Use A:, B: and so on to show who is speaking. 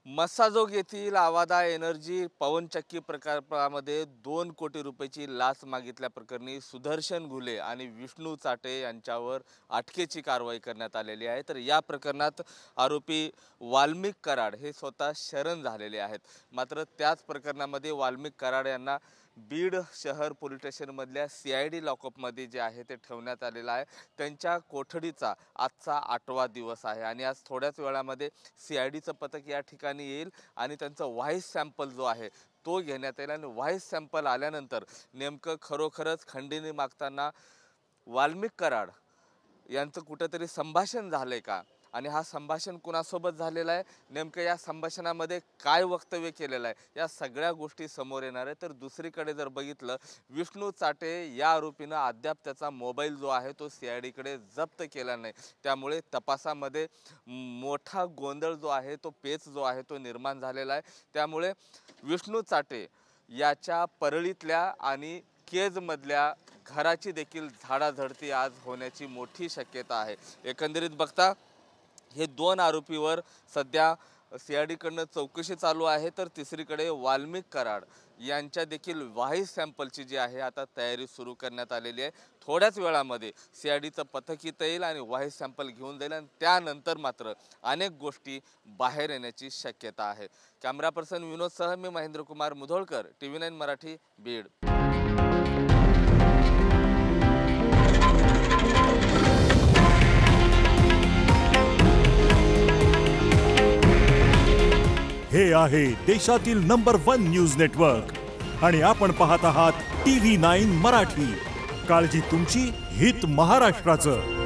A: मस्साजोग येथील आवादा एनर्जी पवनचक्की प्रकल्पामध्ये 2 कोटी रुपयाची लाच मागितल्याप्रकरणी सुदर्शन घुले आणि विष्णू चाटे यांच्यावर अटकेची कारवाई करण्यात आलेली आहे। तर या प्रकरणात आरोपी वाल्मिक कराड हे स्वतः शरण झालेले आहेत। मात्र त्याच प्रकरणामध्ये वाल्मिक कराड यांना बीड शहर पोलीस स्टेशनमधल्या CID लॉकअपमध्ये जे आहे ते ठेवण्यात आलेलं आहे। त्यांच्या कोठडीचा आजचा 8वा दिवस आहे आणि आज थोड्याच वेळामध्ये CIDचं पथक या ठिकाणी येईल आणि त्यांचा व्हॉइस सॅम्पल जो आहे तो घेण्यात येईल आणि व्हॉइस सॅम्पल आल्यानंतर नेमकं खरोखरच खंडणी मागताना वाल्मिक कराड यांचं कुठेतरी संभाषण झाले का आणि हा संभाषण कुणासोबत झालेला आहे, नेमकं या संभाषणामध्ये काय वक्तव्य केलेलं आहे, या सगळ्या गोष्टी समोर येणार आहे। तर दुसरीकडे जर बघितलं विष्णू चाटे या आरोपीनं अद्याप त्याचा मोबाईल जो आहे तो CID कडे जप्त केला नाही। त्यामुळे तपासामध्ये मोठा गोंधळ जो आहे तो पेच जो आहे तो निर्माण झालेला आहे। त्यामुळे विष्णू चाटे याच्या परळीतल्या आणि केजमधल्या घराची देखील झाडाझडती आज होण्याची मोठी शक्यता आहे। एकंदरीत बघता हे 2 आरोपीवर सध्या CID कडनं चौकशी चालू आहे। तर तिसरीकडे वाल्मिक कराड यांच्या देखील व्हॉइस सॅम्पलची जी आहे आता तयारी सुरू करण्यात आलेली आहे। थोड्याच वेळामध्ये CIDचं पथक इथं येईल आणि व्हॉइस सॅम्पल घेऊन जाईल आणि त्यानंतर मात्र अनेक गोष्टी बाहेर येण्याची शक्यता आहे। कॅमेरा पर्सन विनोदसह मी महेंद्र कुमार मुधोळकर, TV9 मराठी, बीड।
B: हे आहे देशातील नंबर 1 न्यूज नेटवर्क आणि आपण पाहत आहात TV9 मराठी। काळजी तुमची, हित महाराष्ट्राचं।